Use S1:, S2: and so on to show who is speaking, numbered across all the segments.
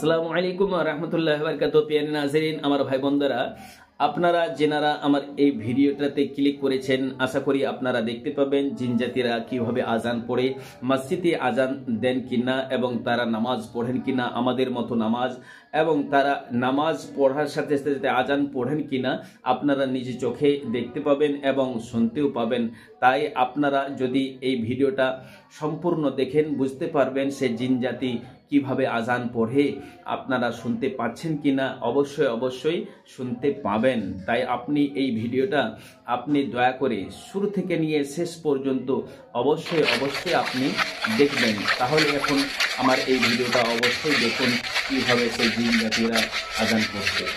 S1: আসসালামু আলাইকুম ওয়া রাহমাতুল্লাহি ওয়া বারাকাতুহু। প্রিয় নাজরিন, আমার ভাই বোনেরা, আপনারা যেনারা আমার এই ভিডিওটাতে ক্লিক করেছেন, আশা করি আপনারা দেখতে পাবেন জিনজাতিরা কিভাবে আজান পড়ে, মসজিদে আজান দেন কিনা এবং তারা নামাজ পড়েন কিনা আমাদের মতো নামাজ, এবং তারা নামাজ পড়ার সাথে সাথে আজান পড়েন কিনা আপনারা নিজে চোখে দেখতে পাবেন এবং শুনতেও পাবেন। তাই আপনারা যদি এই ভিডিওটা সম্পূর্ণ দেখেন বুঝতে পারবেন সে জিনজাতি কিভাবে আজান পড়ে আপনারা শুনতে পাচ্ছেন কিনা। অবশ্যই শুনতে পাবেন। তাই আপনি এই ভিডিওটা আপনি দয়া করে শুরু থেকে নিয়ে শেষ পর্যন্ত অবশ্যই আপনি দেখবেন। তাহলে এখন আমার এই ভিডিওটা অবশ্যই দেখুন কিভাবে সেই জিন জাতিরা আজান পড়ছে।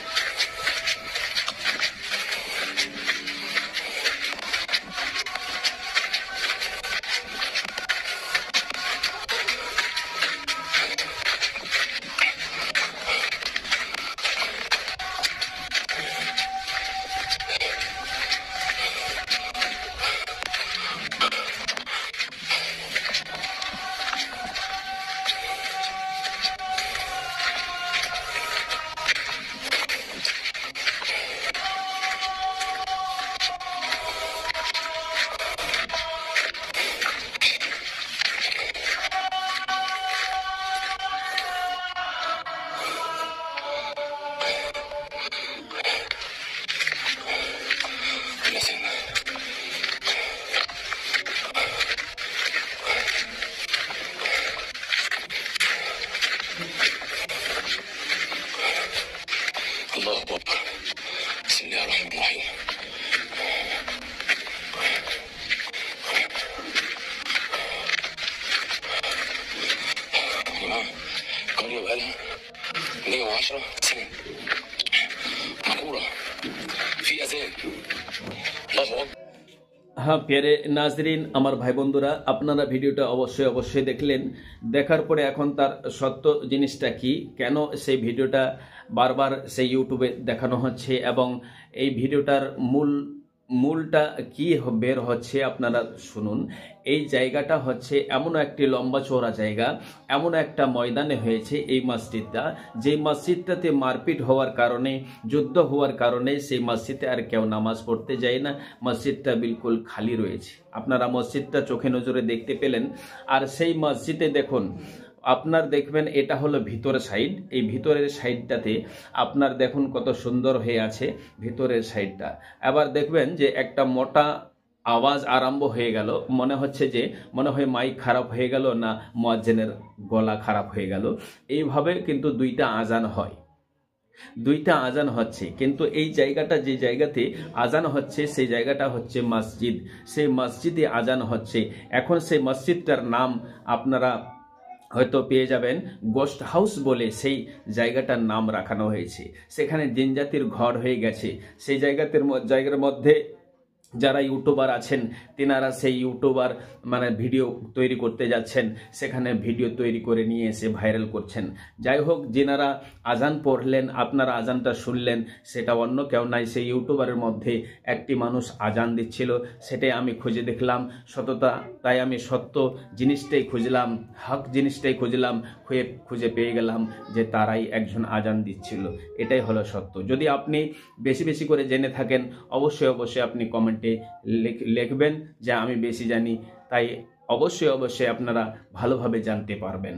S2: الله أكبر. بسم الله الرحمن الرحيم. جماعة قرية بقالها 110 سنة مقورة في أذان. الله أكبر.
S1: হ্যাঁ প্রিয় নাজরিন, আমার ভাই বন্ধুরা, আপনারা ভিডিওটা অবশ্যই দেখলেন। দেখার পরে এখন তার সত্য জিনিসটা কি, কেন সেই ভিডিওটা বারবার সেই ইউটিউবে দেখানো হচ্ছে এবং এই ভিডিওটার মূলটা কি বের হচ্ছে আপনারা শুনুন। এই জায়গাটা হচ্ছে এমন একটি লম্বা চওড়া জায়গা, এমন একটা ময়দানে হয়েছে এই মসজিদটা, যে মসজিদটাতে মারপিট হওয়ার কারণে, যুদ্ধ হওয়ার কারণে সেই মসজিদে আর কেউ নামাজ পড়তে যায় না। মসজিদটা বিলকুল খালি রয়েছে। আপনারা মসজিদটা চোখে নজরে দেখতে পেলেন। আর সেই মসজিদে দেখুন, আপনার দেখবেন এটা হলো ভিতরের সাইড। এই ভিতরের সাইডটাতে আপনার দেখুন কত সুন্দর হয়ে আছে ভিতরের সাইডটা। এবার দেখবেন যে একটা মোটা আওয়াজ আরম্ভ হয়ে গেল। মনে হয় মাইক খারাপ হয়ে গেল না মুয়াজ্জিনের গলা খারাপ হয়ে গেল। এইভাবে কিন্তু দুইটা আজান হচ্ছে। কিন্তু এই জায়গাটা, যে জায়গাতে আজান হচ্ছে সেই জায়গাটা হচ্ছে মসজিদ। সেই মসজিদে আজান হচ্ছে। এখন সেই মসজিদটার নাম আপনারা হয়তো পেয়ে যাবেন, গোস্ট হাউস বলে সেই জায়গাটার নাম রাখানো হয়েছে। সেখানে জিনজাতির ঘর হয়ে গেছে। সেই জায়গার মধ্যে যারা ইউটিউবার আছেন তেনারা সেই ইউটিউবার ভিডিও তৈরি করতে যাচ্ছেন, সেখানে ভিডিও তৈরি করে নিয়ে এসে ভাইরাল করছেন। যাই হোক, যেনারা আজান পড়লেন, আপনারা আজানটা শুনলেন, সেটা অন্য কেউ নাই, সেই ইউটিউবারের মধ্যে একটি মানুষ আজান দিচ্ছিল। সেটাই আমি খুঁজে দেখলাম সততা। তাই আমি সত্য জিনিসটাই খুঁজলাম, হক জিনিসটাই খুঁজলাম, খুঁজে পেয়ে গেলাম যে তারাই একজন আজান দিচ্ছিল। এটাই হলো সত্য। যদি আপনি বেশি করে জেনে থাকেন অবশ্যই আপনি কমেন্টে লিখবেন যে আমি বেশি জানি। তাই অবশ্যই আপনারা ভালোভাবে জানতে পারবেন।